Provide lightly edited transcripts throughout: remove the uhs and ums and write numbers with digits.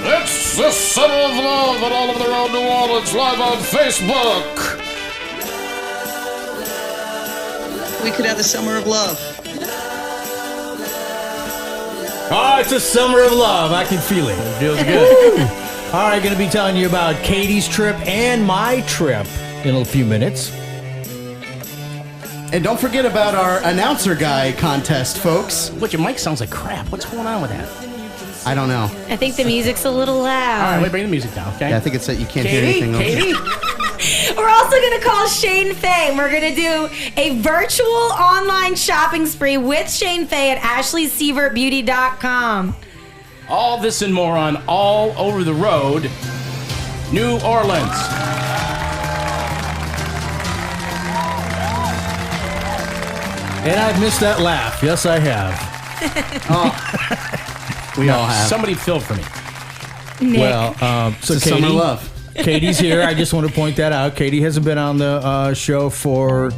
It's the Summer of Love at All Over the Road New Orleans, live on Facebook. We could have the Summer of Love. Oh, it's a summer of love. I can feel it. It feels good. All right, going to be telling you about Katie's trip and my trip in a few minutes. And don't forget about our announcer guy contest, folks. What, your mic sounds like crap. What's going on with that? I don't know. I think the music's a little loud. All right, let me bring the music down, okay? Yeah, I think it's that you can't hear anything. Katie? We're also going to call Shane Fay. We're going to do a virtual online shopping spree with Shane Fay at AshleySievertBeauty.com. All this and more on All Over the Road, New Orleans. And I've missed that laugh. Yes, I have. We all have. Somebody filled for me. Nick. Well, so It's Katie, summer love. Katie's here. I just want to point that out. Katie hasn't been on the show for...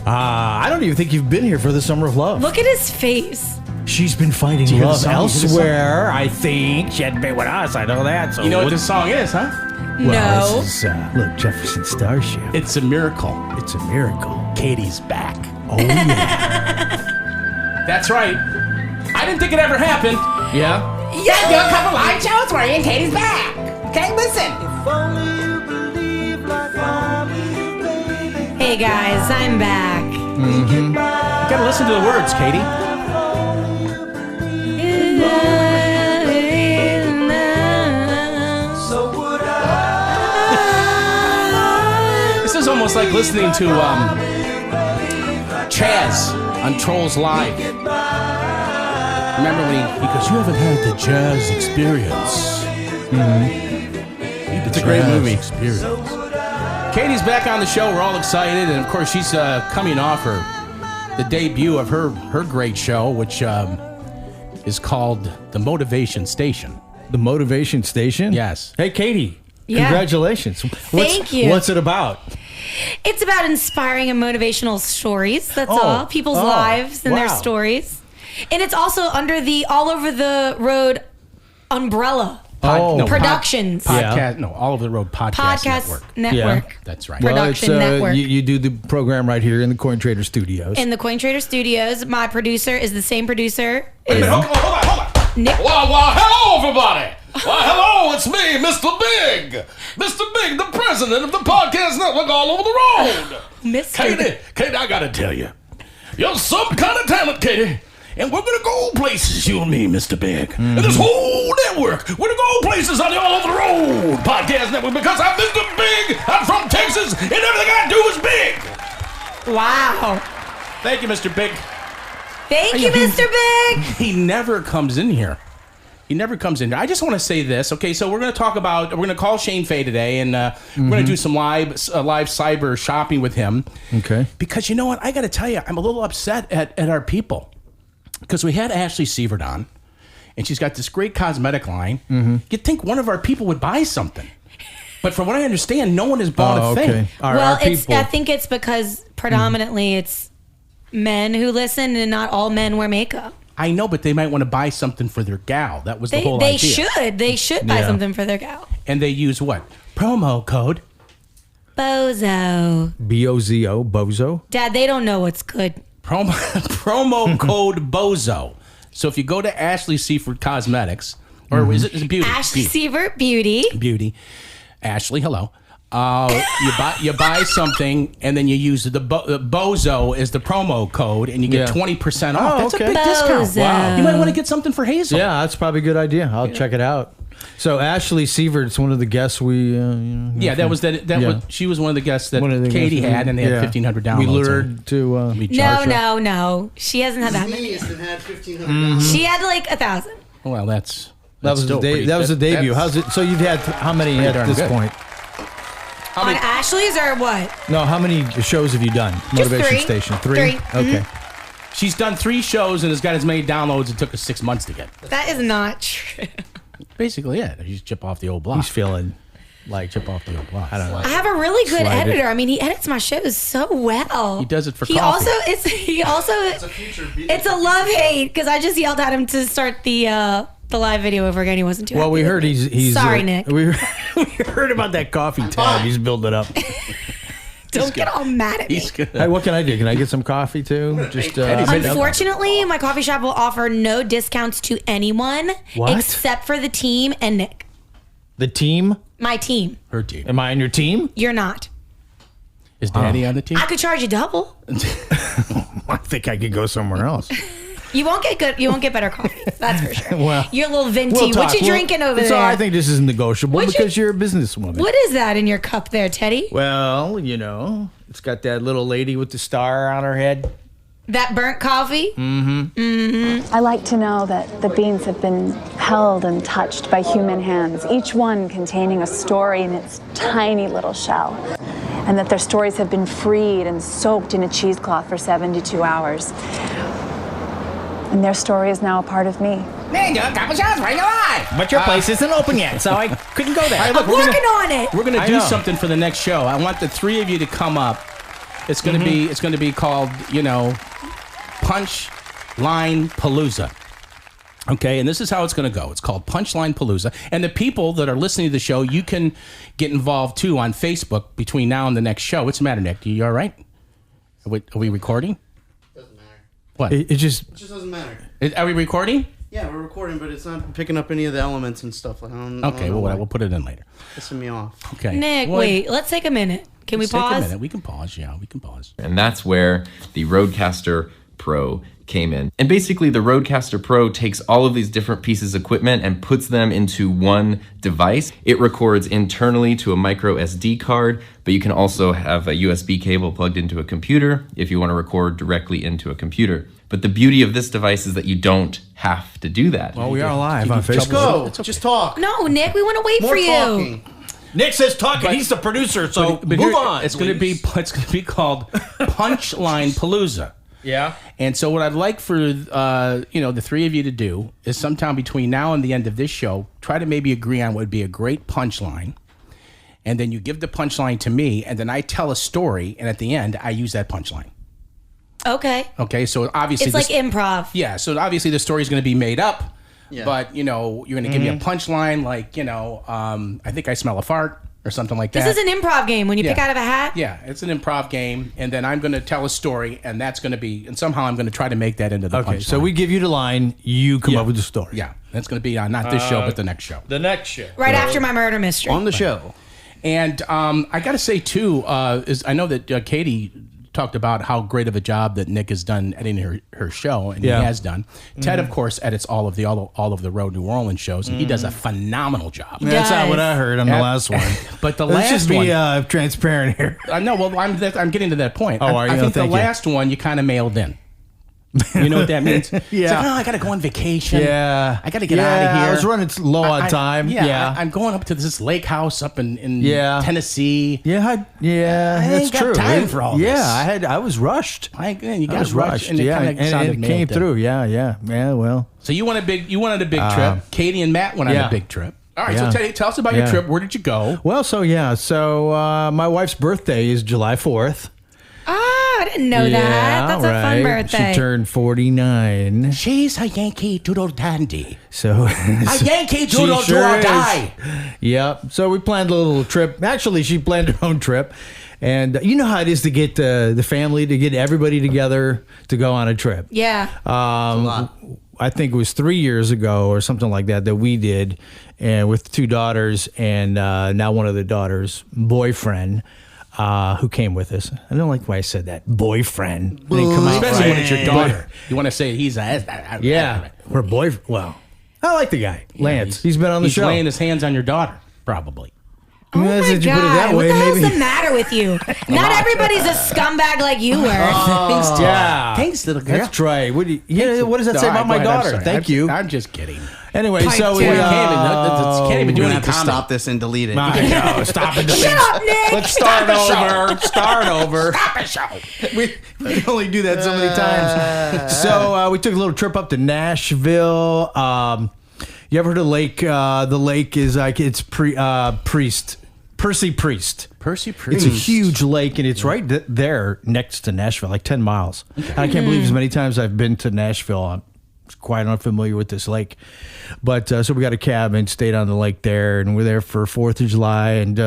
I don't even think you've been here for the Summer of Love. Look at his face. She's been finding you hear the love song? You hear the song? elsewhere, I think. She hadn't been with us. I know that. So You know what this song is, huh? Well, No. this is, look, Jefferson Starship. It's a miracle. It's a miracle. Katie's back. Oh, yeah. That's right. I didn't think it ever happened. Yeah? Yeah, do a couple live shows where and Katie's back. Okay, listen. Hey guys, I'm back. You gotta listen to the words, Katie. This is almost like listening to Chaz on Trolls Live. Remember when he goes, you haven't had the jazz experience. It's a great movie. Experience. Katie's back on the show. We're all excited. And, of course, she's coming off the debut of her great show, which is called The Motivation Station. The Motivation Station? Yes. Hey, Katie. Yeah. Congratulations. Thank you. What's it about? It's about inspiring and motivational stories. That's all. People's lives and their wow. stories. And it's also under the All Over the Road umbrella. Productions. Podcast. No, All Over the Road Podcast Network. Network. That's right. Well, Production it's, Network. You do the program right here in the Coin Trader Studios. In the Coin Trader Studios, my producer is the same producer. Hold on. Nick. Well, hello, everybody. Well, hello, it's me, Mr. Big. Mr. Big, the president of the Podcast Network All Over the Road. Mr. Katie, I gotta tell you, you're some kind of talent, Katie. And we're gonna go places, you and me, Mr. Big. And this whole network, we're gonna go places on the All Over the Road Podcast Network because I'm Mr. Big, I'm from Texas, and everything I do is big. Wow. Thank you, Mr. Big. Thank you, Mr. Big. He never comes in here. I just want to say this. Okay, so we're going to call Shane Fay today, and we're going to do some live cyber shopping with him. Okay. Because you know what? I got to tell you, I'm a little upset at our people. Because we had Ashley Sievert on, and she's got this great cosmetic line. You'd think one of our people would buy something. But from what I understand, no one has bought a thing. Well, I think it's because predominantly it's men who listen, and not all men wear makeup. I know, but they might want to buy something for their gal. That was the whole idea. They should buy something for their gal. And they use what? Promo code. Bozo. B-O-Z-O, Bozo. Dad, they don't know what's good. Promo code BOZO. So if you go to Ashley Sievert Cosmetics, or is it Beauty? Ashley Sievert Beauty. Beauty. Ashley, hello. You buy something, and then you use the BOZO as the promo code, and you get 20% off. That's a big discount. Wow. You might want to get something for Hazel. Yeah, that's probably a good idea. I'll check it out. So Ashley Sievert's one of the guests we... She was one of the guests that One of the Katie guests had, and they had 1,500 downloads. We lured to... We charged her. No. She hasn't had that many. Genius that had 1,500. She had like 1,000. Well, that was the debut. How's it? So you've had how many at this point? On Ashley's or what? No, how many shows have you done? Just Motivation 3. Station. 3? 3. Okay. She's done 3 shows and has got as many downloads it took us 6 months to get. That is not true. Basically, yeah. You just chip off the old block. He's feeling like Chip off the old block. I don't know. I have a really good Slide it. editor. I mean, he edits my shows so well. He does it for he coffee. It's a love hate because I just yelled at him to start the live video over again. He wasn't too. Well, happy we with heard me. he's sorry, Nick. We heard about that coffee tab. He's building it up. Don't get all mad at me. He's good. Hey, what can I do? Can I get some coffee too? Just Unfortunately, my coffee shop will offer no discounts to anyone What? except for the team and Nick. the team. My team. Her team. Am I on your team? You're not. Is Daddy on the team? I could charge you double. I think I could go somewhere else. You won't get good. You won't get better coffee. That's for sure. Well, you're a little venti. We'll What talk. you drinking over So there? I think this is negotiable What you- because you're a businesswoman. What is that in your cup there, Teddy? Well, you know, it's got that little lady with the star on her head. That burnt coffee? I like to know that the beans have been held and touched by human hands, each one containing a story in its tiny little shell, and that their stories have been freed and soaked in a cheesecloth for 72 hours. And their story is now a part of me. But your place isn't open yet, so I couldn't go there. All right, look, I'm working on it. We're gonna I do know. something for the next show. I want the three of you to come up. It's gonna be called, Punchline Palooza. Okay, and this is how it's gonna go. It's called Punchline Palooza. And the people that are listening to the show, you can get involved too on Facebook between now and the next show. What's the matter, Nick? You all right? Are we recording? Doesn't matter. What? It just It just doesn't matter. Are we recording? Yeah, we're recording, but it's not picking up any of the elements and stuff. Like, I don't Okay, know well, why. we'll put it in later. Pissing me off. Okay. Nick, Well, wait. Let's take a minute. Can we let's take a pause? minute. We can pause. Yeah, we can pause. And that's where the Rodecaster Pro came in. And basically the Rodecaster Pro takes all of these different pieces of equipment and puts them into one device. It records internally to a micro SD card, but you can also have a USB cable plugged into a computer if you want to record directly into a computer. But the beauty of this device is that you don't have to do that. well, we are live on Let's Facebook. go. Just talk. No, Nick, we want to wait More for you. talking. Nick says talking. He's the producer, so But move here- on. It's going to be called Punchline Palooza. Yeah. And so what I'd like for the three of you to do is sometime between now and the end of this show, try to maybe agree on what would be a great punchline. And then you give the punchline to me, and then I tell a story, and at the end I use that punchline. Okay. Okay, so obviously It's like improv. yeah, so obviously the story is going to be made up, Yeah. but you're going to give me a punchline like I think I smell a fart or something like that. This is an improv game when you pick Yeah. out of a hat. Yeah, it's an improv game, and then I'm going to tell a story, and that's going to be, and somehow I'm going to try to make that into the Okay, punchline. so we give you the line. You come up with the story. yeah, that's going to be on not this show, but the next show. The next show. Right after my murder mystery. On the show. And I got to say too, is I know that Katie talked about how great of a job that Nick has done editing her show, and Yeah. he has done. Ted, of course, edits all of the Road New Orleans shows, and he does a phenomenal job. That's not what I heard on the Yeah. last one. But the Let's last just be one, transparent here. no, well, I'm getting to that point. Oh, are you? I think the Thank you. last one you kind of mailed in. You know what that means? It's Yeah. like, I got to go on vacation. Yeah. I got to get out of here. I was running low on time. I'm going up to this lake house up in Tennessee. Yeah, I that's ain't got true. time for all yeah, this. I was rushed. You I got was rushed, and it yeah, kind of and sounded it came mailed in. through. Yeah. Well, So you wanted a big trip. Katie and Matt went on yeah. a big trip. All right, Yeah. so tell us about your Yeah. trip. Where did you go? well, so my wife's birthday is July 4th. I didn't know that. That's a fun birthday. She turned 49. She's a Yankee Doodle Dandy. So A Yankee She Doodle sure do or is. die. Yep. So we planned a little trip. Actually, she planned her own trip. And you know how it is to get the family, to get everybody together to go on a trip. Yeah. I think it was 3 years ago or something like that we did, and with two daughters, and now one of the daughters' boyfriend, who came with us. I don't like why I said that. Boyfriend. I didn't come out Especially when right. it's your daughter. You want to say he's a... Yeah. Her boyfriend. Well, I like the guy. Lance. He's been on the he's show. laying his hands on your daughter, probably. Oh my Well, since you put it that God. way, What the hell's maybe- the matter with you? Not everybody's a scumbag like you were. Yeah. Thanks, little girl. That's right. What does that say No, about my go ahead, I'm daughter? sorry. Thank you. I'm just kidding. Anyway, so we You can't even do We're any going to have to comedy. stop this and delete it. I know. Stop it. Shut up, Nick. Let's start over. Start over. Stop the show. We can only do that so many times. So we took a little trip up to Nashville. You ever heard of the lake? The lake is like it's priest Percy Priest. Percy Priest. It's a huge lake, and it's right there next to Nashville, like 10 miles. And I can't believe as many times I've been to Nashville. I'm quite unfamiliar with this lake. But so we got a cabin, stayed on the lake there, and we're there for 4th of July. And,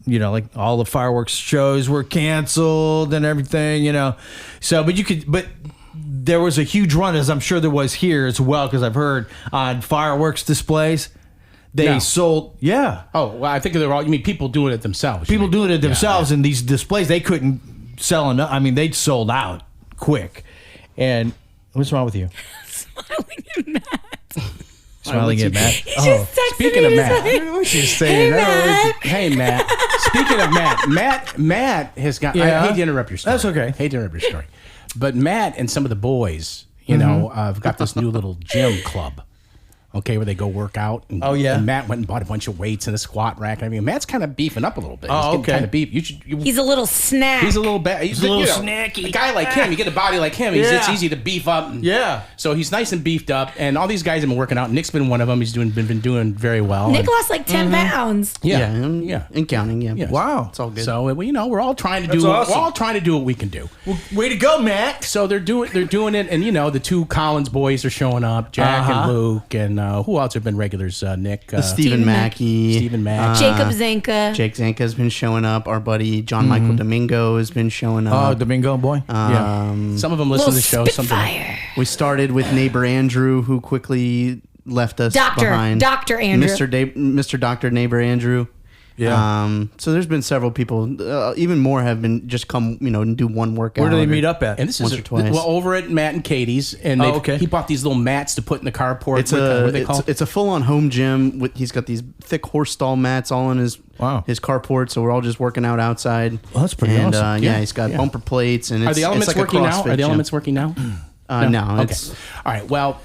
like all the fireworks shows were canceled and everything, So, but there was a huge run, as I'm sure there was here as well, because I've heard on fireworks displays. They sold, yeah. Oh, well, I think they're all, you mean people doing it themselves. People doing it themselves in these displays. They couldn't sell enough. I mean, they'd sold out quick. And what's wrong with you? Smiling at Matt. Smiling at Matt? He just texted Speaking me of to Matt. say, What's she saying? Hey, Matt. Speaking of Matt has got, Yeah. I hate to interrupt your story. That's okay. Hate to interrupt your story. But Matt and some of the boys, have got this new little gym club. Okay, where they go work out. And, Oh, yeah. And Matt went and bought a bunch of weights and a squat rack. I mean, Matt's kind of beefing up a little bit. Oh, He's getting okay. kind of beef. he's a little snack. He's a little bad. He's a little snacky. A guy like him, you get a body like him. It's easy to beef up. Yeah. So he's nice and beefed up, and all these guys have been working out. Nick's been one of them. He's been doing very well. Nick And- lost like 10 pounds. yeah, and counting. Yeah. Yes. Wow. It's all good. So we're all trying to That's do. awesome. We're all trying to do what we can do. Well, way to go, Matt. So they're doing it, and the two Collins boys are showing up, Jack and Luke, and who else have been regulars? Nick, Stephen Stephen Mackey. Stephen Mackey. Jacob Zanka. Jake Zanka's been showing up. Our buddy John Michael Domingo has been showing Oh, up. Domingo boy. Some of them listen Little to the show. Some of them. Spitfire. We started with neighbor Andrew, who quickly left us behind. Dr. Andrew. Mr. Dr. Neighbor Andrew. Yeah. So there's been several people, even more have been just come, and do one workout. Where do they meet up at? And this Once is or twice. well over at Matt and Katie's, and okay. he bought these little mats to put in the carport. It's what are they called? it's a full-on home gym. He's got these thick horse stall mats all in his carport, so we're all just working out outside. Well, that's pretty and, awesome. He's got bumper plates, and Are the elements it's like working a now? CrossFit Are the gym. elements working now? No, Okay. it's All right. Well,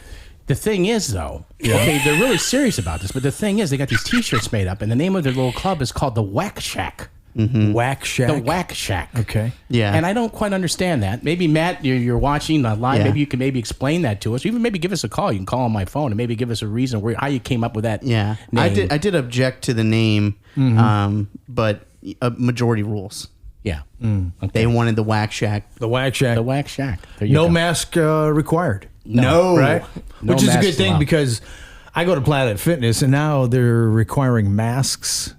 the thing is, though, okay, they're really serious about this. But the thing is, they got these T-shirts made up, and the name of their little club is called the Whack Shack. Whack Shack. The Whack Shack. Okay. Yeah. And I don't quite understand that. Maybe Matt, you're watching live. Yeah. Maybe you can explain that to us. Or even maybe give us a call. You can call on my phone and maybe give us a reason how you came up with that. yeah. Name. I did object to the name, but majority rules. Yeah. They wanted the Whack Shack. The Whack Shack. The Whack Shack. There you No go. mask required. No. Right? No Which is a good masks thing allowed. because I go to Planet Fitness and now they're requiring masks.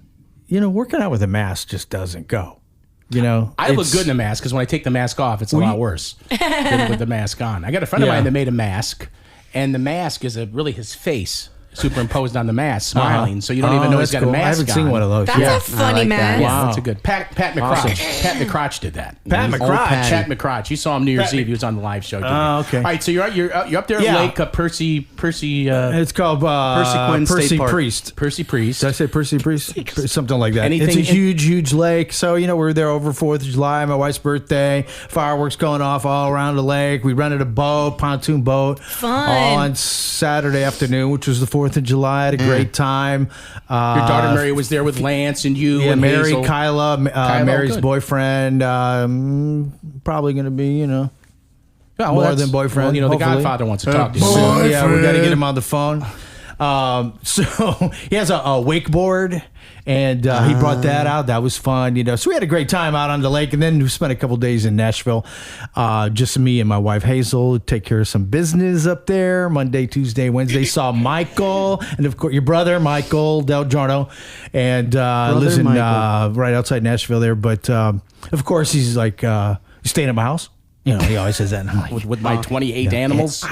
Working out with a mask just doesn't go. I look good in a mask because when I take the mask off, it's a lot worse than with the mask on. I got a friend of mine that made a mask, and the mask is really his face superimposed on the mask, smiling, so you don't even know he's got a mask on. I haven't seen one of those. That's Yeah. a funny like man. that. Yeah, Wow. that's a good. Pat McCrotch. Pat McCrotch did that. Pat Old McCrotch? Pat McCrotch. You saw him New Year's Eve. He was on the live show. Oh, okay. All right, so you're up there at Yeah. Lake Percy. It's called Quinn State Percy Park. Priest. Percy Priest. Did I say Percy Priest? Something like that. Anything It's a huge lake. So, we're there over 4th of July, my wife's birthday, fireworks going off all around the lake. We rented a boat, pontoon boat. Fun. All on Saturday afternoon, which was the 4th of July. Had a great time. Your daughter Mary was there with Lance and you Yeah, and Mary, Hazel. Kyla, Mary's good. boyfriend. Probably going to be, Oh, well, more that's- than boyfriend. Well, the hopefully. Godfather wants to talk to you. So, yeah, we got to get him on the phone. So he has a wakeboard, and he brought that out. That was fun, So we had a great time out on the lake, and then we spent a couple days in Nashville. Just me and my wife Hazel take care of some business up there. Monday, Tuesday, Wednesday. Saw Michael, and of course your brother Michael Del Giorno, and lives in right outside Nashville there. But of course he's like you staying at my house. He always says that. And I'm like, With my 28 animals.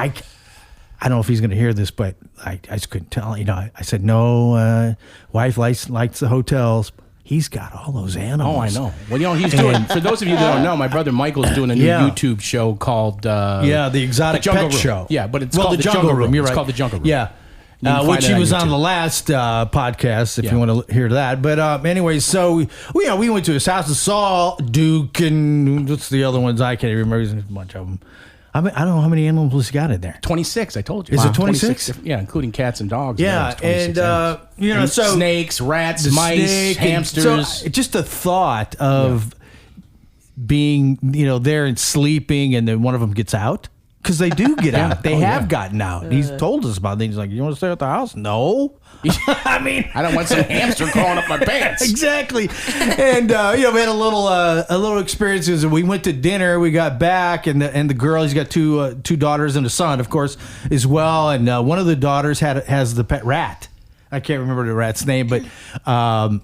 I don't know if he's going to hear this, but I just couldn't tell. I said, no, wife likes the hotels. He's got all those animals. Oh, I know. Well, he's doing, for those of you that don't know, my brother Michael's doing a new YouTube show called... the Exotic Jungle Pet Room. Show. Yeah, but it's called the Jungle Room. You're right. It's called the Jungle Room. Yeah. You can find Which it he on was on YouTube. the last podcast, if you want to hear that. But anyway, so we went to his house and saw Duke and what's the other ones? I can't even remember. There's a bunch of them. I don't know how many animals he got in there. 26, I told you. Is it 26? Yeah, including cats and dogs. Yeah, and And so snakes, rats, the mice, snake and- hamsters. So just the thought of being, there and sleeping, and then one of them gets out. Because they do get out. They have gotten out. He's told us about things. He's like, you want to stay at the house? No. I mean, I don't want some hamster crawling up my pants. Exactly. And we had a little experiences. We went to dinner. We got back, and the girl. He's got two daughters and a son, of course, as well. And one of the daughters has the pet rat. I can't remember the rat's name, but the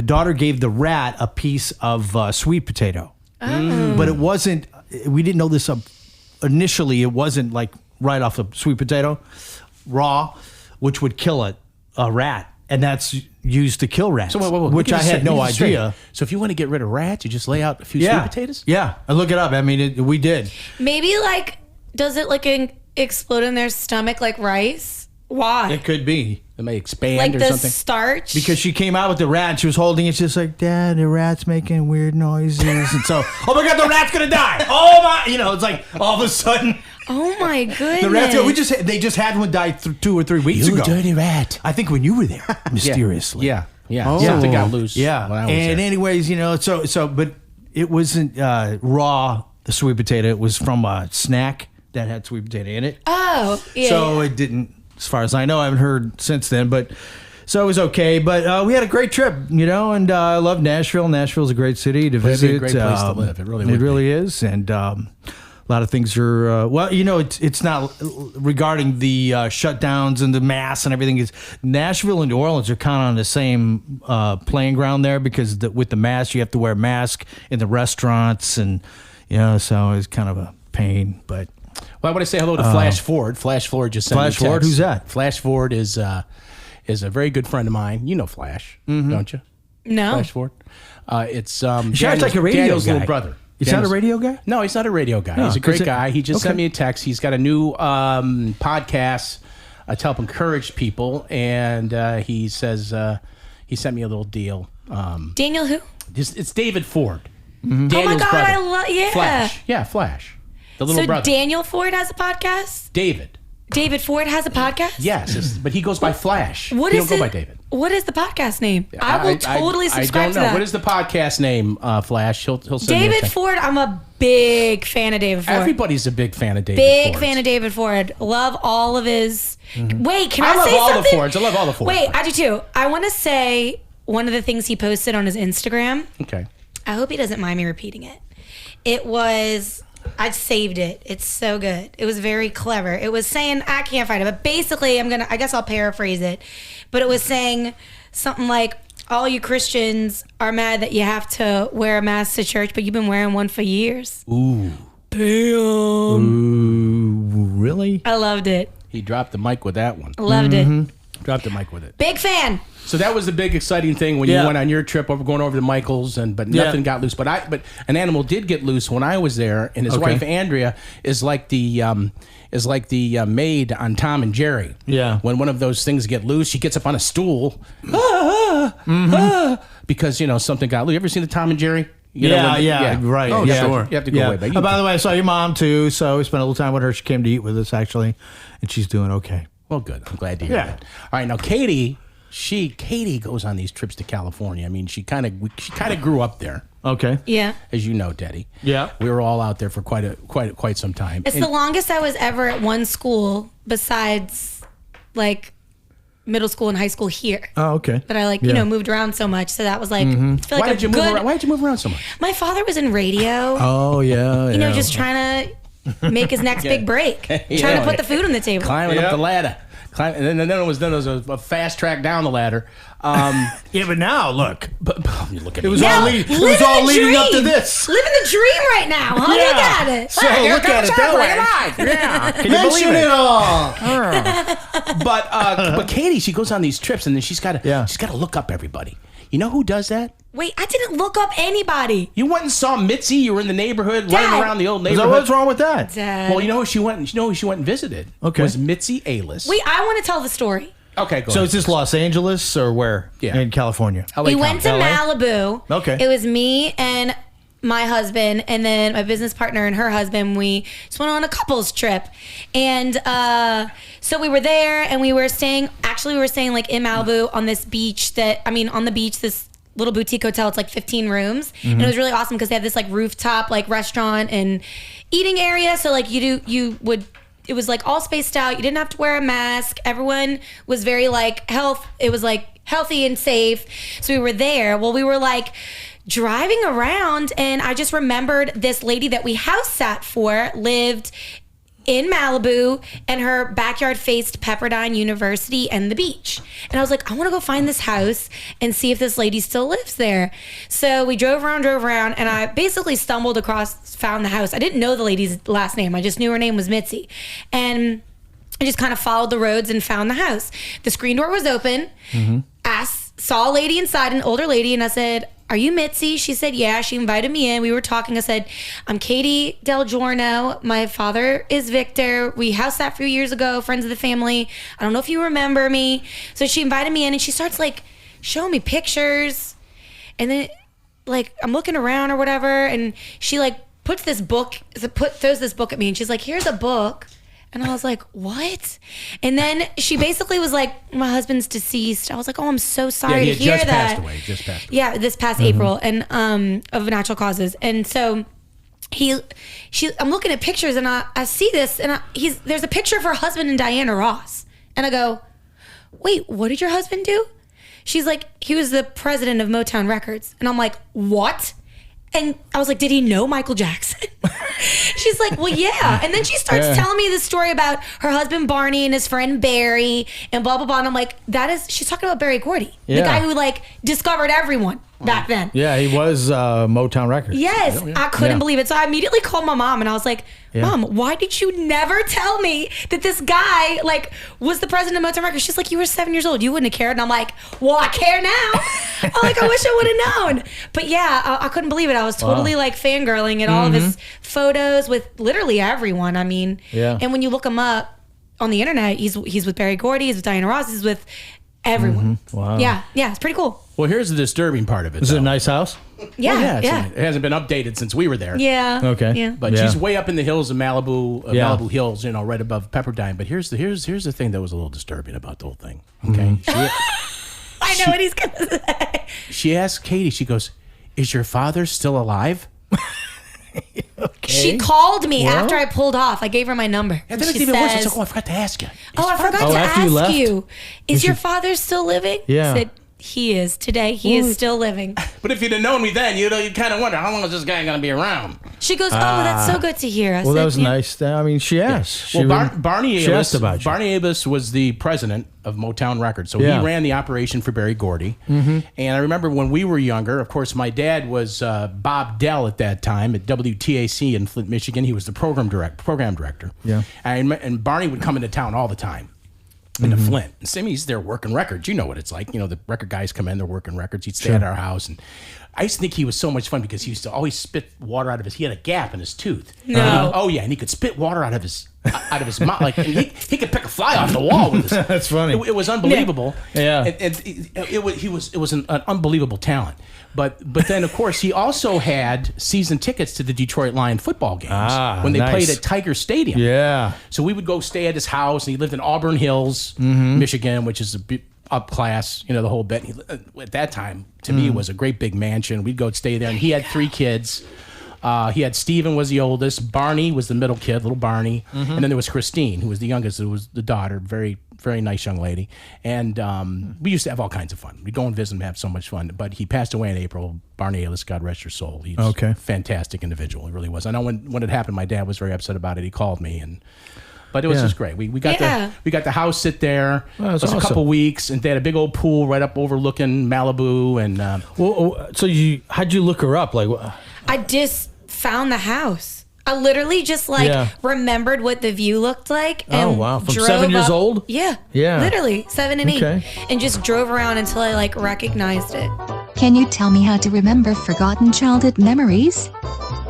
daughter gave the rat a piece of sweet potato. Oh. But it wasn't. We didn't know this initially. It wasn't like right off the sweet potato, raw, which would kill a rat, and that's used to kill rats. So wait, which I had no idea. So if you want to get rid of rats, you just lay out a few sweet potatoes. Yeah, I look it up. I mean, we did. Maybe does it explode in their stomach like rice? Why? It could be. It may expand Like or the something. starch? Because she came out with the rat and she was holding it. She's like, Dad, the rat's making weird noises. And so, oh my God, the rat's going to die. Oh my, it's like all of a sudden. Oh my goodness. The rat's, they just had one die 2 or 3 weeks ago. You dirty rat. I think when you were there, mysteriously. Yeah. Oh. Something got loose. Yeah. when I was And there. anyways, but it wasn't raw, the sweet potato. It was from a snack that had sweet potato in it. Oh, yeah. So it didn't, as far as I know, I haven't heard since then, but so it was okay. But we had a great trip, and I love Nashville. Nashville's a great city to visit. It'd be a great place to live. It really would. It really is. And a lot of things are, it's not regarding the shutdowns and the masks and everything. Is Nashville and New Orleans are kind of on the same playing ground there because with the mask, you have to wear a mask in the restaurants. And, so it's kind of a pain, but. Well, I want to say hello to Flash Ford. Flash Ford just sent me a text. Flash Ford? Who's that? Flash Ford is a very good friend of mine. You know Flash, don't you? No. Flash Ford. It's Sounds like a radio Daniel's guy. little brother. He's not a radio guy? No, he's not a radio guy. He's a great guy. He just sent me a text. He's got a new podcast to help encourage people, and he says he sent me a little deal. Daniel who? It's David Ford. Oh my God, brother. I love, yeah. Flash. Yeah, Flash. The little So brother. Daniel Ford has a podcast? David Ford has a podcast? Yes, but he goes by Flash. What he is don't go it? by David. What is the podcast name? I will totally subscribe I don't to know. that. What is the podcast name, Flash? He'll send me a David text. Ford, I'm a big fan of David Ford. Everybody's a big fan of David Big Ford. fan of David Ford. Love all of his. Wait, can I, I love say all something? the Fords. I love all the Fords. Wait, I do too. I want to say one of the things he posted on his Instagram. Okay. I hope he doesn't mind me repeating it. It was, I saved it. It's so good. It was very clever. It was saying, I can't find it, but basically I guess I'll paraphrase it. But it was saying something like, all you Christians are mad that you have to wear a mask to church, but you've been wearing one for years. Ooh. Damn. Ooh, really? I loved it. He dropped the mic with that one. Loved it. Dropped the mic with it. Big fan. So that was the big exciting thing when you went on your trip going over to Michael's, but nothing got loose. But an animal did get loose when I was there, and his wife Andrea is like the maid on Tom and Jerry. Yeah. When one of those things get loose, she gets up on a stool, because something got loose. You ever seen the Tom and Jerry? Right. Oh, yeah. sure. You have to go away. But by the way, I saw your mom too, so we spent a little time with her. She came to eat with us actually, and she's doing okay. Well, good. I'm glad to hear that. All right, now Katie goes on these trips to California. I mean, she kind of grew up there. Okay. Yeah. As you know, Teddy. Yeah. We were all out there for quite some time. It's the longest I was ever at one school besides like middle school and high school here. Oh, okay. But I moved around so much, so that was like, I feel like Why did you move around? Why did you move around so much? My father was in radio. Oh yeah. Just trying to make his next big break, trying to put the food on the table. Climbing up the ladder. And then it was a fast track down the ladder. Yeah, but now look. But you look at It was me. all leading up to this. Living the dream right now, huh? Yeah. Look at it. So look at it that way. Yeah. Can you Mention believe it all. But Katie, she goes on these trips and then she's got to look up everybody. You know who does that? Wait, I didn't look up anybody. You went and saw Mitzi. You were in the neighborhood, running around the old So neighborhood. what's wrong with that? Dad. Well, you know who she went. You know who she went and visited. Okay. Was Mitzi Alis. Wait, I want to tell the story. Okay, go So ahead. is this Los Angeles or where? Yeah. In California. LA We went to County. Malibu. Okay. It was me and my husband and then my business partner and her husband. We just went on a couples trip. And so we were there and we were staying like in Malibu on this beach on the beach, this little boutique hotel. It's like 15 rooms. And it was really awesome because they had this like rooftop like restaurant and eating area. So like it was like all spaced out. You didn't have to wear a mask. Everyone was very like it was like healthy and safe. So we were there. Well, we were like driving around, and I just remembered this lady that we house sat for lived in Malibu, and her backyard faced Pepperdine University and the beach. And I was like, I want to go find this house and see if this lady still lives there. So we drove around, and I basically stumbled across, found the house. I didn't know the lady's last name. I just knew her name was Mitzi. And I just kind of followed the roads and found the house. The screen door was open. Saw a lady inside, an older lady, and I said, "Are you Mitzi?" She said, "Yeah." She invited me in. We were talking. I said, "I'm Katie Del Giorno. My father is Victor. We house sat a few years ago, friends of the family. I don't know if you remember me." So she invited me in, and she starts like showing me pictures. And then like I'm looking around or whatever, and she like throws this book at me, and she's like, "Here's a book." And I was like, "What?" And then she basically was like, "My husband's deceased." I was like, "Oh, I'm so sorry to hear that." Just passed away. Yeah, this past April, and of natural causes. And so I'm looking at pictures, and I see this, and there's a picture of her husband and Diana Ross. And I go, "Wait, what did your husband do?" She's like, "He was the president of Motown Records." And I'm like, "What?" And I was like, "Did he know Michael Jackson?" She's like, "Well, yeah." And then she starts telling me this story about her husband Barney and his friend Barry and blah, blah, blah. And I'm like, she's talking about Berry Gordy, the guy who like discovered everyone back then. Yeah, he was Motown Records. Yes, I couldn't believe it. So I immediately called my mom, and I was like, "Mom, why did you never tell me that this guy like was the president of Motown Records?" She's like, "You were 7 years old. You wouldn't have cared." And I'm like, "Well, I care now." I'm like, "I wish I would have known." But yeah, I couldn't believe it. I was totally like fangirling at all of his photos with literally everyone. I mean, and when you look him up on the internet, he's with Berry Gordy, he's with Diana Ross, he's with everyone. Wow. Yeah, it's pretty cool. Well, here's the disturbing part of it. Is it a nice house? Yeah, It hasn't been updated since we were there. Yeah. Okay. Yeah. But she's way up in the hills of Malibu, Malibu Hills, right above Pepperdine. But here's the thing that was a little disturbing about the whole thing. Okay. I know what he's gonna say. She asked Katie. She goes, "Is your father still alive?" Okay. She called me after I pulled off. I gave her my number. And then even worse. It's like, "Oh, I forgot to ask you." I forgot to ask you. Is your father still living? Yeah. I said, he is. Today, he is still living. But if you'd have known me then, you'd kind of wonder, how long is this guy going to be around? She goes, "Oh, that's so good to hear." I Well, said, that was nice. I mean, she asked. Barney she asked about you. Barney Abus was the president of Motown Records, so he ran the operation for Berry Gordy. And I remember when we were younger, of course, my dad was Bob Dell at that time at WTAC in Flint, Michigan. He was the program director. Yeah. And Barney would come into town all the time. Into Flint. And Simmy's there working records. You know what it's like. The record guys come in, they're working records. He'd stay at our house. And I used to think he was so much fun because he used to always spit water out of he had a gap in his tooth. No. Oh, yeah. And he could spit water out of his mouth. Like, and he could pick a fly off the wall with his. That's funny. It was unbelievable. Yeah. And it was an unbelievable talent. But then, of course, he also had season tickets to the Detroit Lion football games when they played at Tiger Stadium. Yeah. So we would go stay at his house, and he lived in Auburn Hills, Michigan, which is a bit up class, the whole bit. At that time, to me, it was a great big mansion. We'd go stay there, and he had 3 kids. He had Steven was the oldest, Barney was the middle kid, little Barney, and then there was Christine, who was the youngest, who was the daughter, very, very nice young lady. And we used to have all kinds of fun. We'd go and visit and have so much fun. But he passed away in April. Barney Ellis, God rest your soul. He's a fantastic individual. He really was. I know when it happened, my dad was very upset about it. He called me, but it was just great. We got the house sit there. Well, it was a couple weeks, and they had a big old pool right up overlooking Malibu. And so how'd you look her up? Like, I just found the house. I literally just remembered what the view looked like. And From 7 years old? Yeah. Literally 7 and 8, and just drove around until I recognized it. Can you tell me how to remember forgotten childhood memories?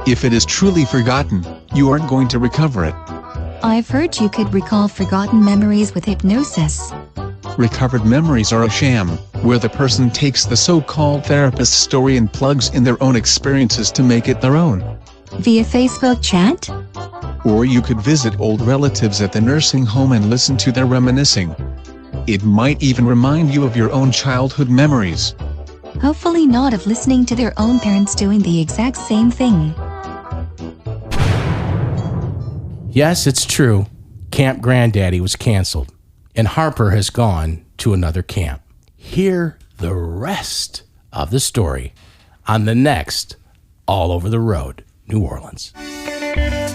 If it is truly forgotten, you aren't going to recover it. I've heard you could recall forgotten memories with hypnosis. Recovered memories are a sham, where the person takes the so-called therapist's story and plugs in their own experiences to make it their own. Via Facebook chat? Or you could visit old relatives at the nursing home and listen to their reminiscing. It might even remind you of your own childhood memories. hopefully not of listening to their own parents doing the exact same thing. Yes, it's true. Camp Granddaddy was canceled, and Harper has gone to another camp. Hear the rest of the story on the next All Over the Road, New Orleans.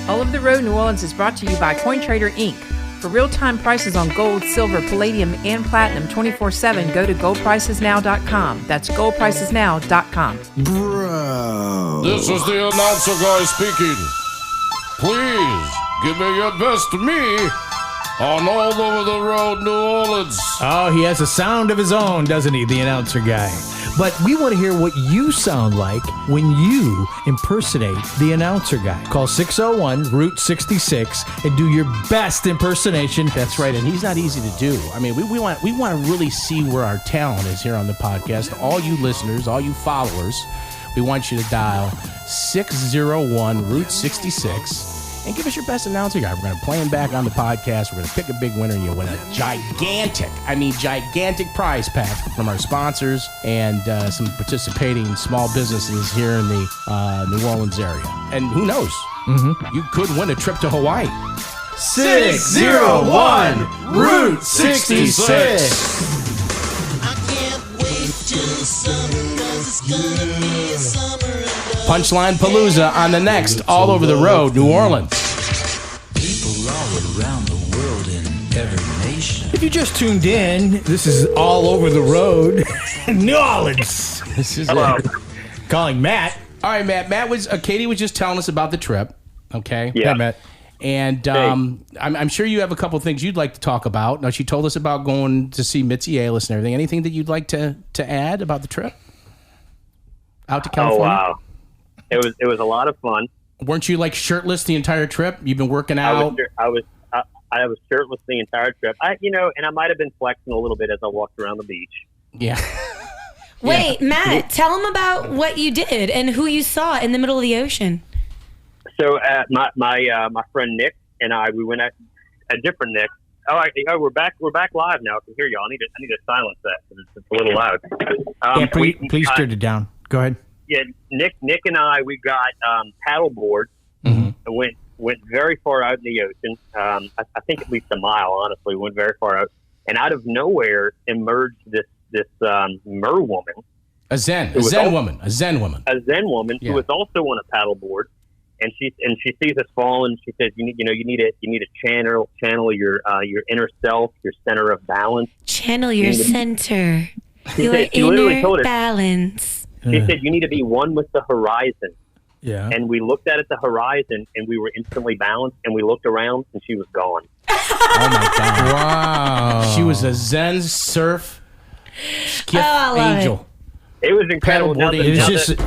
All Over the Road, New Orleans is brought to you by CoinTrader Inc. For real-time prices on gold, silver, palladium, and platinum 24/7, go to goldpricesnow.com. That's goldpricesnow.com. Bro. This is the announcer guy speaking. Please give me your best to me on All Over the Road, New Orleans. Oh, he has a sound of his own, doesn't he, the announcer guy? But we want to hear what you sound like when you impersonate the announcer guy. Call 601-ROOT-66 and do your best impersonation. That's right, and he's not easy to do. I mean, we want to really see where our talent is here on the podcast. All you listeners, all you followers, we want you to dial 601-ROOT-66 and give us your best announcer guy. We're going to play him back on the podcast. We're going to pick a big winner, and you'll win a gigantic prize pack from our sponsors and some participating small businesses here in the New Orleans area. And who knows? You could win a trip to Hawaii. 601-ROOT-66. Punchline Palooza on the next All Over the Road, New Orleans. People all around the world in every nation. If you just tuned in, this is All Over the Road, New Orleans. This is it. Calling Matt. All right, Matt. Katie was just telling us about the trip. Okay. Yeah, Matt. And I'm sure you have a couple things you'd like to talk about. Now, she told us about going to see Mitzi Aylis and everything. Anything that you'd like to add about the trip out to California? Oh, wow. It was a lot of fun. Weren't you like shirtless the entire trip? You've been working out. I was shirtless the entire trip. And I might have been flexing a little bit as I walked around the beach. Yeah. Wait, Matt, tell them about what you did and who you saw in the middle of the ocean. So my friend Nick and we went at a different Nick. We're back live now. I can hear y'all. I need to silence that because it's a little loud. Please turn it down. Go ahead. Yeah, Nick and we got paddle boards and went very far out in the ocean. I think at least a mile. Honestly, went very far out, and out of nowhere emerged this mer woman, a Zen woman who was also on a paddle board, and she sees us fall, and she says, you need to channel your inner self, your center of balance. Channel your center, your inner balance. She said, you need to be one with the horizon. Yeah. And we looked at the horizon, and we were instantly balanced, and we looked around, and she was gone. Oh, my God. Wow. She was a Zen surf skiff angel. It was incredible.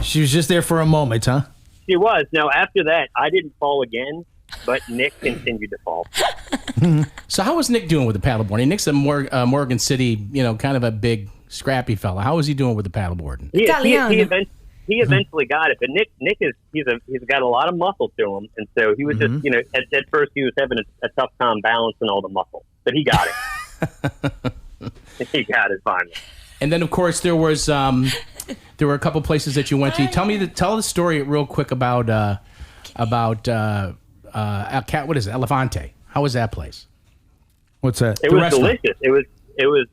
She was just there for a moment, huh? She was. Now, after that, I didn't fall again, but Nick continued to fall. So how was Nick doing with the paddleboarding? Nick's a Morgan City, kind of a big, scrappy fella. How was he doing with the paddleboarding? He eventually got it, but Nick he's got a lot of muscle to him, and so he was just at first he was having a tough time balancing all the muscle, but he got it. He got it finally. And then of course there were a couple places that you went to. Tell the story real quick about what is it, Elefante? How was that place? What's that? It was delicious. It was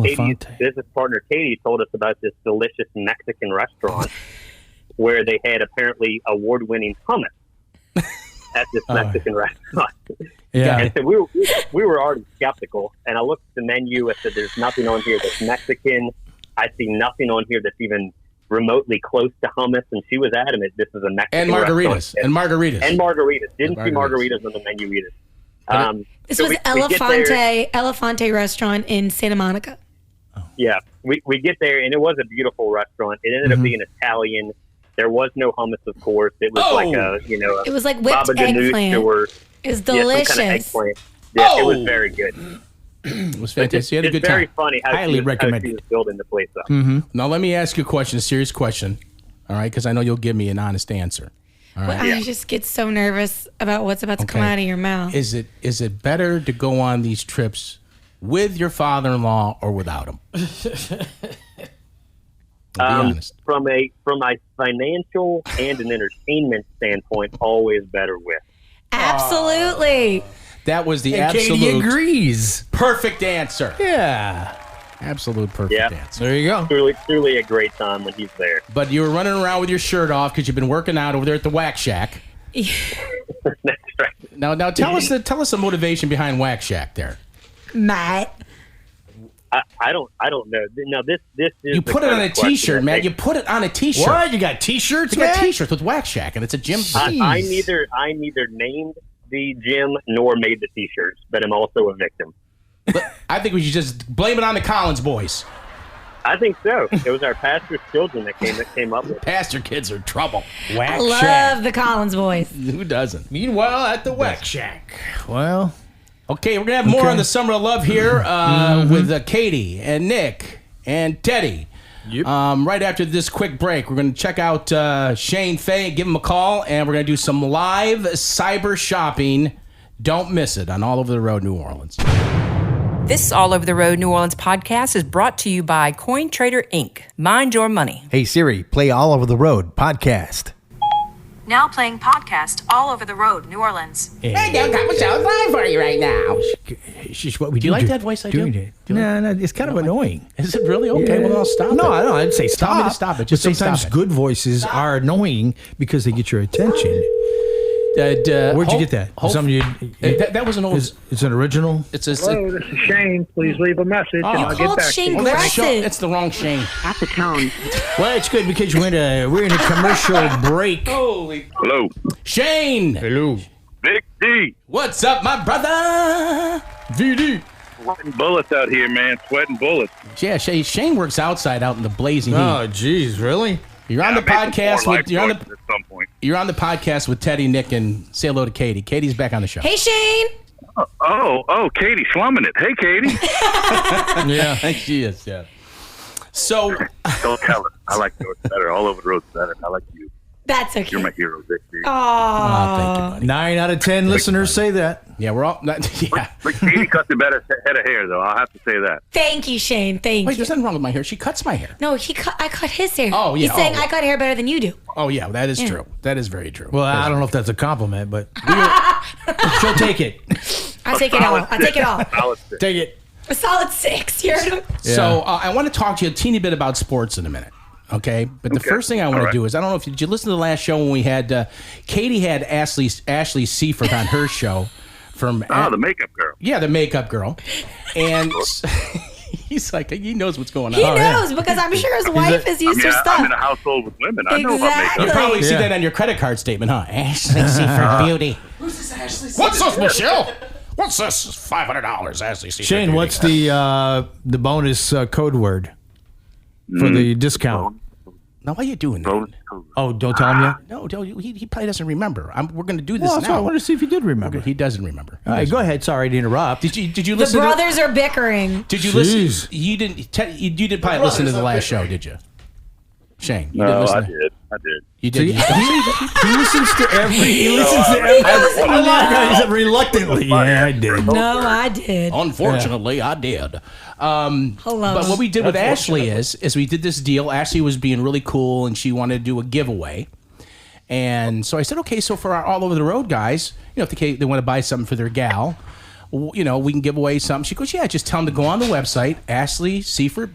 Katie's business partner Katie told us about this delicious Mexican restaurant where they had apparently award-winning hummus at this Mexican restaurant. Yeah. And so we were already skeptical, and I looked at the menu. I said, "There's nothing on here that's Mexican. I see nothing on here that's even remotely close to hummus." And she was adamant this is a Mexican restaurant. And margaritas. Didn't see margaritas on the menu either. This was Elefante restaurant in Santa Monica. Yeah, we get there, and it was a beautiful restaurant. It ended up being Italian. There was no hummus, of course. It was it was like whipped eggplant. It was delicious. Some kind of eggplant. Yeah, it was very good. It was fantastic. You had a good time. It's very funny how she was building the place up. Now let me ask you a question, a serious question, all right? Because I know you'll give me an honest answer. All right. Well, I just get so nervous about what's about to come out of your mouth. Is it better to go on these trips with your father-in-law or without him? Be honest. From a financial and an entertainment standpoint, always better with. Absolutely. That was the And absolute Katie agrees. perfect answer. Yeah. Absolute perfect answer. There you go. Truly a great time when he's there. But you were running around with your shirt off because you've been working out over there at the Wax Shack. That's right. Now tell us the motivation behind Wax Shack there. Matt. I don't know. No, this is. You put it on a T-shirt, man. You put it on a T-shirt. What? You got T-shirts? You got T-shirts with Wax Shack, and it's a gym. I neither named the gym nor made the T-shirts, but I'm also a victim. I think we should just blame it on the Collins boys. I think so. It was our pastor's children that came up with it. Pastor kids are trouble. Wax I love Shack. the Collins boys. Who doesn't? Meanwhile, at the Wax Shack. Well, okay, we're gonna have more on the Summer of Love here with Katie and Nick and Teddy. Yep. Right after this quick break, we're gonna check out Shane Fay, give him a call, and we're gonna do some live cyber shopping. Don't miss it on All Over the Road, New Orleans. This All Over the Road New Orleans podcast is brought to you by CoinTrader Inc. Mind your money. Hey Siri, play All Over the Road podcast. Now playing podcast All Over the Road New Orleans. Hey, got Michelle live for you right now. it's just what we Do you like that voice I do? No, it's kind of annoying. Is it really? Okay, well, I'll stop it. No, I don't. I'd say stop. Tell me to stop it. Just but say sometimes stop it. good voices are annoying because they get your attention. Where'd you get that? Something that was an old. It's an original. It's a. Hello, this is Shane. Please leave a message and I'll get back to you. It's the wrong Shane. At the tone. Well, it's good because we're in a commercial break. Holy. Hello. Shane. Hello. Big D. What's up, my brother? VD. Sweating bullets out here, man. Sweating bullets. Yeah, Shane works outside out in the blazing heat. Oh, geez, really? You're on the podcast with at some point. You're on the podcast with Teddy, Nick, and say hello to Katie. Katie's back on the show. Hey, Shane. Oh, Katie slumming it. Hey, Katie. Yeah, she is. Yeah. So don't tell her. I like yours better. All Over the Road's better. I like you. That's okay. You're my hero, Big D. Aww. Thank you, buddy. 9 out of 10 listeners say that. Yeah, we're all. Yeah. But Katie cuts a better head of hair, though. I'll have to say that. Thank you, Shane. Thank Wait, you. there's nothing wrong with my hair. She cuts my hair. No, I cut his hair. Oh, yeah. He's saying I cut hair better than you do. Oh, yeah, that is true. That is very true. Well, I don't know if that's a compliment, but she'll take it. I take it all. I take it all. Take it. A solid 6. You heard him? So I want to talk to you a teeny bit about sports in a minute. Okay, but the first thing I want to do is, I don't know if did you listen to the last show when we had Katie had Ashley Seifert on her show from the makeup girl. Yeah, the makeup girl, and he's like he knows what's going on. He knows because I'm sure his wife has used her stuff. I'm in a household with women. I know about makeup. You probably see that on your credit card statement, huh? Ashley Seifert Beauty. Who's this Ashley Seifert? What's this, Michelle? What's this? $500, Ashley Seifert. Shane, what's the bonus code word for the discount? Now, why are you doing that? Oh, don't tell him yet? No, he probably doesn't remember. We're going to do this Well, now. I want to see if he did remember. He doesn't remember. All right, go ahead. Sorry to interrupt. Did you The listen? brothers are bickering. Did you listen? You didn't. You did probably listen to the last show, did you? Shane, you did listen. I did. You did. He listens to every. He listens to every. I like reluctantly. Yeah, I did. No, I did. Unfortunately, I did. But what we did with Ashley is we did this deal. Ashley was being really cool, and she wanted to do a giveaway. And so I said, okay, so for our All Over the Road guys, if they want to buy something for their gal, we can give away something. She goes, yeah, just tell them to go on the website, Ashley Seifert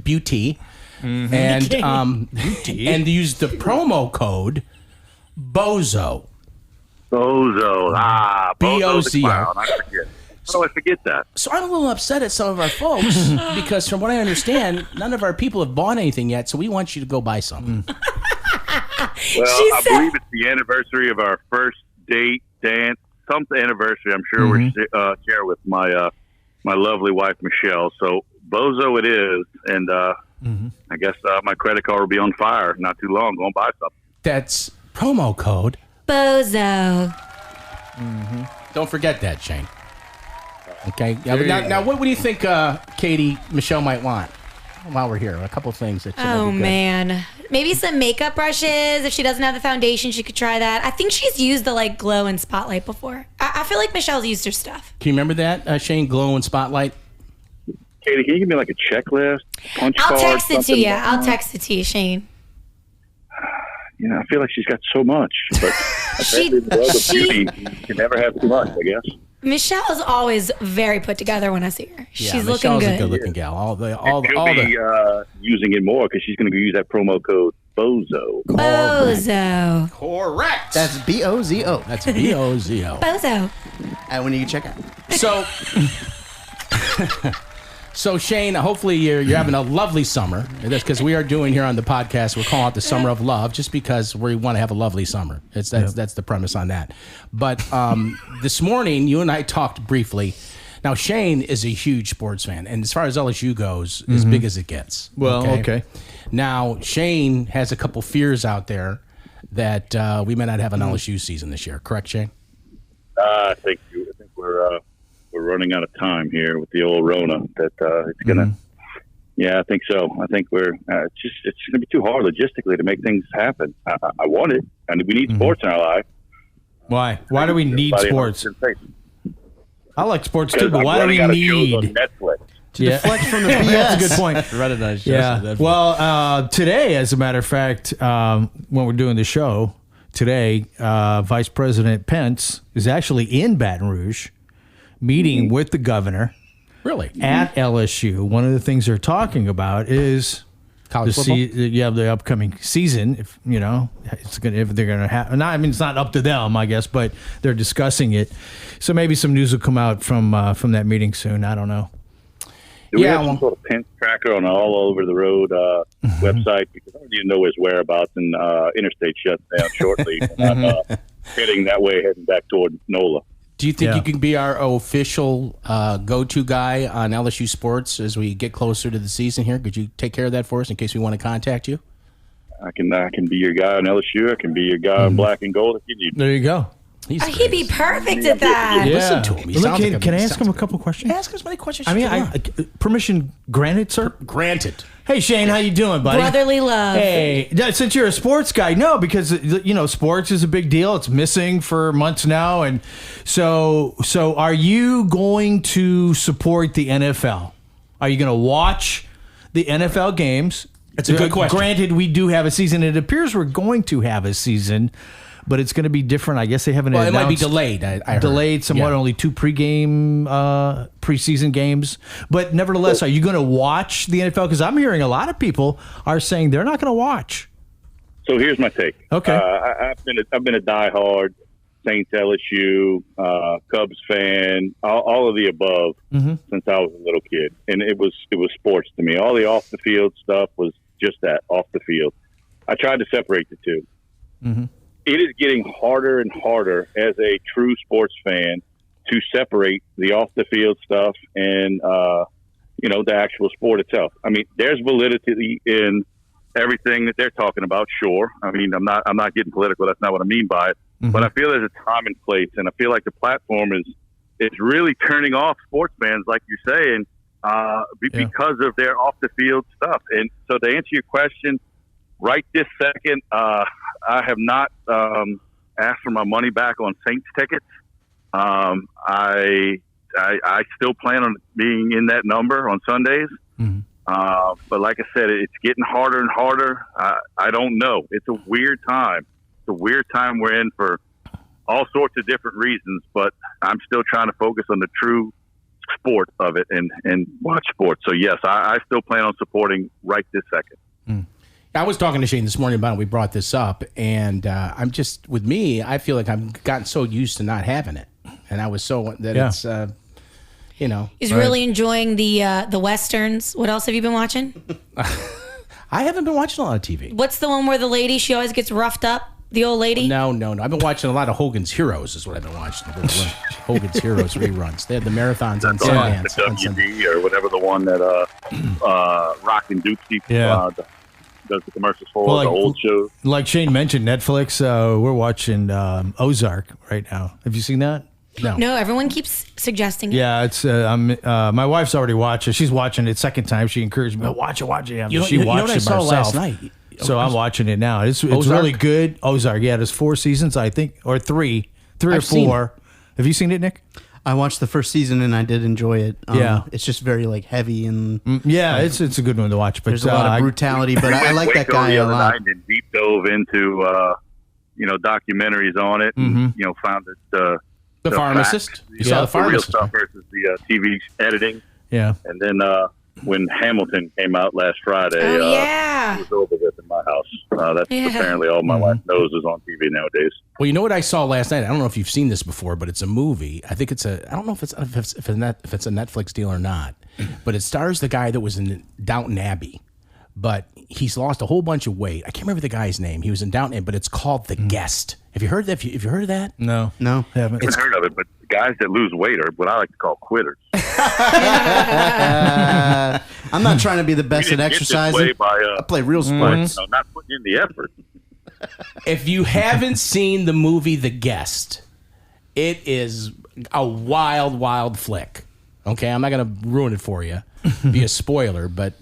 Beauty, and and use the promo code BOZO. Bozo. B-O-Z-O. the clown. I forget. How do I forget that? So I'm a little upset at some of our folks because, from what I understand, none of our people have bought anything yet. So we want you to go buy something. Well, I believe it's the anniversary of our first date, dance, something anniversary. I'm sure we're share with my lovely wife Michelle. So Bozo it is, and I guess my credit card will be on fire not too long. Go and buy something. That's promo code Bozo. Don't forget that, Shane. Okay. Now, what do you think Katie, Michelle might want while we're here? A couple of things that. Oh man, maybe some makeup brushes. If she doesn't have the foundation, she could try that. I think she's used the glow and spotlight before. I feel like Michelle's used her stuff. Can you remember that, Shane? Glow and spotlight. Katie, can you give me like a checklist, punch I'll card? text it to something? you. I'll text it to you, Shane. You know, I feel like she's got so much, but apparently the world of beauty can never have too much, I guess. Michelle is always very put together when I see her. She's looking Michelle's good. a good-looking gal. All the using it more because she's going to use that promo code BOZO. Bozo. Correct. That's BOZO. That's BOZO. Bozo. And when you check out. So Shane, hopefully you're having a lovely summer. That's because we are doing here on the podcast. We're calling it the Summer of Love, just because we want to have a lovely summer. That's the premise on that. But this morning, you and I talked briefly. Now Shane is a huge sports fan, and as far as LSU goes, as big as it gets. Well, okay. Now Shane has a couple fears out there that we may not have an LSU season this year. Correct, Shane? I think we're running out of time here with the old Rona. That it's gonna. Yeah, I think so. I think we're it's gonna be too hard logistically to make things happen. I want it, and we need sports in our life. Why? Why do we need sports? I like sports too, but why do we need Netflix? To deflect from the BS. That's a good point. Yeah. Well, today, as a matter of fact, when we're doing the show today, Vice President Pence is actually in Baton Rouge, meeting with the governor. Really? At LSU. One of the things they're talking about is college football. The upcoming season. If you know, if they're going to have. I mean, it's not up to them, I guess, but they're discussing it. So maybe some news will come out from that meeting soon. I don't know. Do we have some sort of Pence tracker on all over the road website? Because I don't even know his whereabouts, and interstate shuts down shortly. And I'm heading that way, heading back toward NOLA. Do you think you can be our official go-to guy on LSU sports as we get closer to the season here? Could you take care of that for us in case we want to contact you? I can be your guy on LSU. I can be your guy on black and gold if you need. There you go. He'd be perfect at that. Listen to him. Can I ask him a couple questions? Ask as many questions. I mean, permission granted, sir. Granted. Hey Shane, how you doing, buddy? Brotherly love. Hey, since you're a sports guy, no, because sports is a big deal. It's missing for months now, and so are you going to support the NFL? Are you going to watch the NFL games? It's a good question. Granted, we do have a season. It appears we're going to have a season, but it's going to be different. I guess they haven't announced. It might be delayed. I heard. Delayed somewhat, only 2 preseason games. But nevertheless, are you going to watch the NFL? Because I'm hearing a lot of people are saying they're not going to watch. So here's my take. Okay. I've been a diehard Saints, LSU, Cubs fan, all of the above since I was a little kid, and it was sports to me. All the off the field stuff was just that, off the field. I tried to separate the two. It is getting harder and harder as a true sports fan to separate the off the field stuff and the actual sport itself. I mean, there's validity in everything that they're talking about. Sure. I mean, I'm not getting political. That's not what I mean by it. But I feel there's a time and place, and I feel like the platform is really turning off sports fans, like you're saying, because of their off the field stuff. And so to answer your question, right this second, I have not asked for my money back on Saints tickets. I still plan on being in that number on Sundays. But like I said, it's getting harder and harder. I don't know. It's a weird time. It's a weird time we're in for all sorts of different reasons, but I'm still trying to focus on the true sport of it and watch sports. So yes, I still plan on supporting right this second. I was talking to Shane this morning about it. We brought this up, and I'm just, with me, I feel like I've gotten so used to not having it. And I was it's, He's really enjoying the Westerns. What else have you been watching? I haven't been watching a lot of TV. What's the one where the lady, she always gets roughed up? The old lady? No. I've been watching a lot of Hogan's Heroes is what I've been watching. Hogan's Heroes reruns. They had the marathons on Sundance. The WD or whatever, the one that Rock and Dukesy does the commercials for, the old shows. Like Shane mentioned, Netflix, we're watching Ozark right now. Have you seen that? No, everyone keeps suggesting it. Yeah, it's my wife's already watched it. She's watching it second time. She encouraged me, watch it. Yeah, she watched it herself last night. So I'm watching it now. It's really good. Ozark, yeah, there's 4 seasons, I think, or three or 4. Have you seen it, Nick? I watched the first season and I did enjoy it. Yeah. It's just very like heavy and it's a good one to watch. But there's a lot of brutality. But I like that guy a lot. And deep dove into documentaries on it. And, found that the pharmacist. Facts, you saw the pharmacist real stuff versus the TV editing. Yeah. And then when Hamilton came out last Friday, it was over with in my house. That's apparently all my wife knows is on TV nowadays. Well, you know what I saw last night? I don't know if you've seen this before, but it's a movie. I think I don't know if it's a Netflix deal or not, but it stars the guy that was in Downton Abbey, but he's lost a whole bunch of weight. I can't remember the guy's name. He was in Downton Abbey, but it's called The Guest. Have you heard that? Have you heard of that? No, I I haven't. haven't heard of it, but guys that lose weight are what I like to call quitters. I'm not trying to be the best at exercising. I play real sports. Not putting in the effort. If you haven't seen the movie The Guest, it is a wild, wild flick. Okay, I'm not going to ruin it for you, be a spoiler, but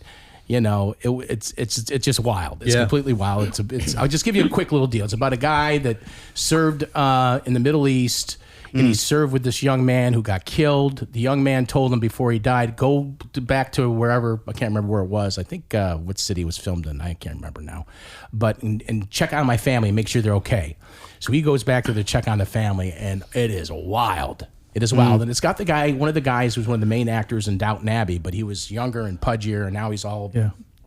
it's just wild. It's completely wild. I'll just give you a quick little deal. It's about a guy that served in the Middle East. And he served with this young man who got killed. The young man told him before he died, go back to wherever, I can't remember where it was. I think what city it was filmed in. I can't remember now. But and check on my family and make sure they're okay. So he goes back to check on the family, and it is wild. It is wild. And it's got the guy, one of the guys who's one of the main actors in Downton Abbey, but he was younger and pudgier, and now he's all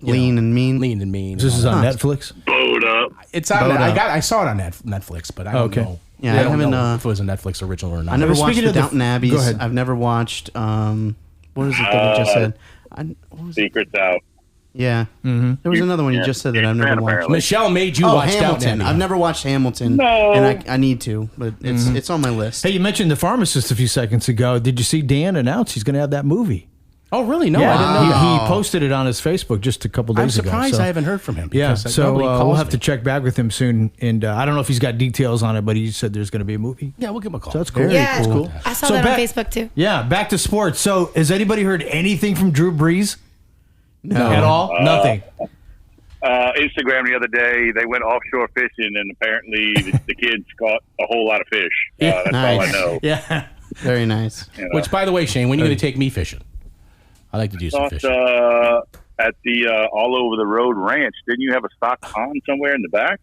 lean and mean. Lean and mean. This is on Netflix? Bowed up. It's on. I saw it on Netflix, but I don't know. Yeah, I don't know if it was a Netflix original or not. I never watched the Downton Abbeys. Go ahead. I've never watched. What is it that you just said? Secrets Out. Yeah. There was another one you just said that I've never watched. Michelle made you watch Hamilton. Downton Abbey. I've never watched Hamilton. No. And I need to, but it's on my list. Hey, you mentioned the pharmacist a few seconds ago. Did you see Dan announce he's going to have that movie? Oh, really? No, Yeah, I didn't know that. he posted it on his Facebook just a couple days ago. I'm surprised so- I haven't heard from him. Yeah, because so nobody calls we'll have me. to check back with him soon. And I don't know if he's got details on it, but he said there's going to be a movie. Yeah, we'll give him a call. So that's cool. Yeah, Cool. I saw So that back- on Facebook too. Yeah, back to sports. So has anybody heard anything from Drew Brees? No. At all? Nothing. Instagram the other day, they went offshore fishing, and apparently the kids caught a whole lot of fish. That's all I know. Yeah. Very nice. Which, by the way, Shane, when are you going to take me fishing? I like to do some Thought, fishing. at the All Over the Road Ranch, didn't you have a stock pond somewhere in the back?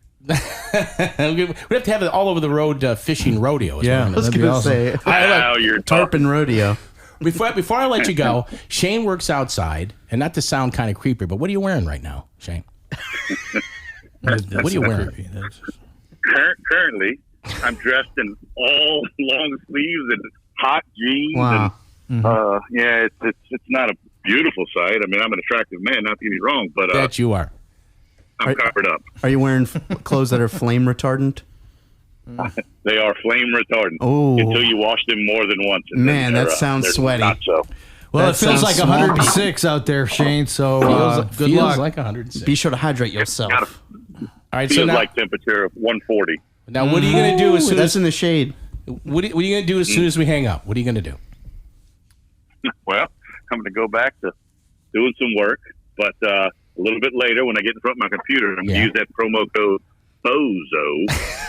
We have to have it all over the road fishing rodeo. is what Yeah. we're I was gonna going to awesome. say, Now you're tarpon rodeo. Before I let you go, Shane works outside, and not to sound kind of creepy, but what are you wearing right now, Shane? What are you wearing? Currently, I'm dressed in all long sleeves and hot jeans. Wow. And, it's not a beautiful sight. I mean, I'm an attractive man, not to get me wrong, but That you are. I'm covered up. Are you wearing clothes that are flame retardant? They are flame retardant Oh. until you wash them more than once. And Man, then that they're, sounds they're sweaty. Not so. Well, That it feels sounds like 106 out there, Shane. So good feels luck. like 106. Be sure to hydrate yourself. Got All right, so feels now, like temperature of 140. now what are you going to do as soon That's as in the shade. what are you going to do as soon as we hang up? What are you going to do? Well, I'm going to go back to doing some work, but a little bit later when I get in front of my computer, I'm going to use that promo code BOZO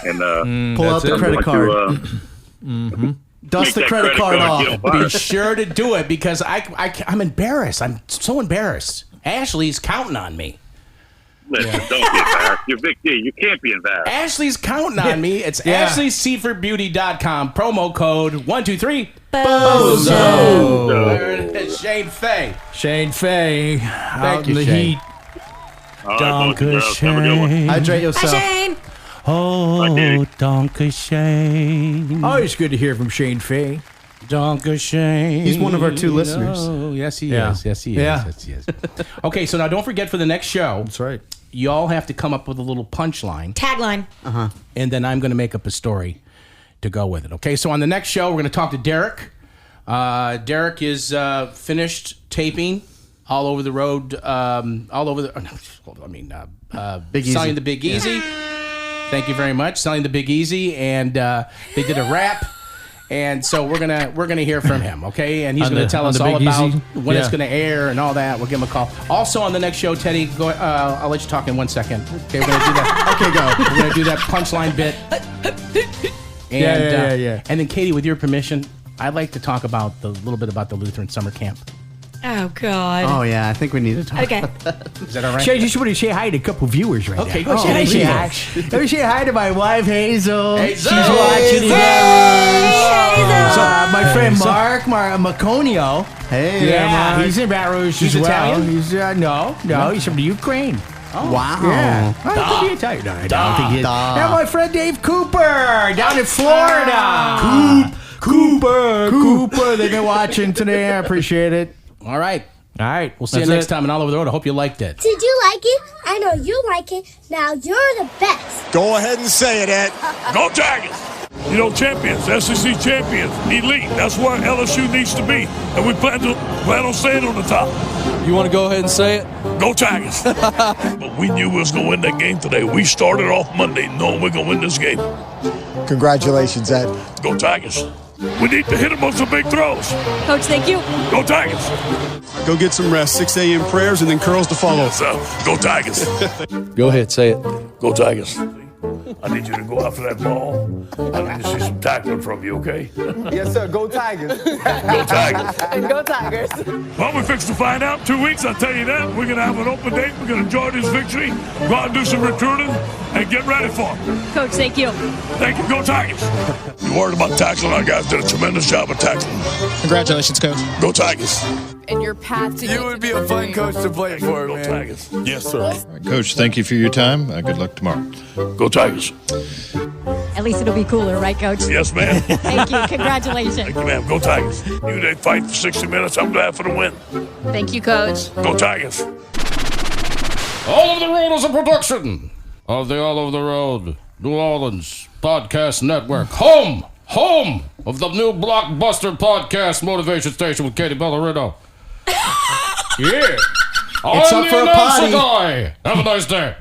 and Pull out the I'm credit going card. to, Dust the make that credit card off. get on Be fire. sure to do it because I'm embarrassed. I'm so embarrassed. Ashley's counting on me. Listen, don't get embarrassed. You're Vic D. You can't be embarrassed. Ashley's counting on me. It's AshleySeafordBeauty.com. Promo code 123 Bozo. There it is. Shane Fay. Shane Fay. Thank in you, the Shane. heat. All right, folks, have a good one. Hydrate Hi, yourself. Shane. Oh, Donkey Shane. Always good to hear from Shane Fay. Donkey Shane. He's one of our 2 listeners. Oh, yes, he Yeah. is. Yes, he is. Yeah. Yes, he is. Okay, so now don't forget for the next show, That's right. y'all have to come up with a little punchline, Tagline. and then I'm going to make up a story to go with it. Okay, so on the next show, we're going to talk to Derek. Derek is finished taping All Over the Road, all over the. Big Easy. Selling the Big Easy. Thank you very much. Selling the Big Easy, and they did a rap. And so we're gonna hear from him, okay? And he's gonna tell us all Big about Easy? when it's Yeah. gonna air and all that. We'll give him a call. Also on the next show, Teddy, go. I'll let you talk in 1 second. Okay, we're gonna do that. Okay, go. We're gonna do that punchline bit. And, Yeah. And then Katie, with your permission, I'd like to talk about a little bit about the Lutheran summer camp. Oh, God. Oh, yeah. I think we need to talk Okay. about that. Is that all right? Shay, just want to say hi to a couple viewers right Okay, now. go say hi. Let me say hi to my wife, Hazel. Hazel. She's watching it. Hazel. My friend Mark Maconio. Hey, Yeah, Mark. he's in Baton Rouge He's as well. Italian? He's no, he's from the Ukraine. Wow. Yeah, I think he's Italian. No, I don't think he is. Duh. And my friend Dave Cooper down in Florida. Cooper. They've been watching today. I appreciate it. All right. All right, We'll see you next time on All Over the Road. I hope you liked it. Did you like it? I know you like it. Now you're the best. Go ahead and say it, Ed. Go Tigers! You know, champions, SEC champions, elite. That's where LSU needs to be. And we plan on staying on the top. You want to go ahead and say it? Go Tigers! But we knew we was going to win that game today. We started off Monday knowing we're going to win this game. Congratulations, Ed. Go Tigers! We need to hit them on some big throws. Coach, thank you. Go Tigers! Go get some rest. 6 a.m. prayers and then curls to follow. Go Tigers! Go ahead, say it. Go Tigers! I need you to go after that ball. I need to see some tackling from you, okay? Yes, sir. Go Tigers. Go Tigers. And go Tigers. Well, we're fixing to find out. 2 weeks, I'll tell you that. We're going to have an open date. We're going to enjoy this victory. Go out and do some recruiting and get ready for it. Coach, thank you. Thank you. Go Tigers. You worried about tackling? Our guys did a tremendous job of tackling. Congratulations, Coach. Go Tigers. And your path to You would be a fun coach to play for, Go man. Tigers. Yes, sir. Coach, thank you for your time. Good luck tomorrow. Go Tigers. At least it'll be cooler, right, Coach? Yes, ma'am. Thank you. Congratulations. Thank you, ma'am. Go Tigers. You they fight for 60 minutes. I'm glad for the win. Thank you, Coach. Go Tigers. All Over the Road is a production of the All Over the Road New Orleans Podcast Network. Home of the new blockbuster podcast Motivation Station with Katie Bellerino. Yeah. It's up for a party. Have a nice day.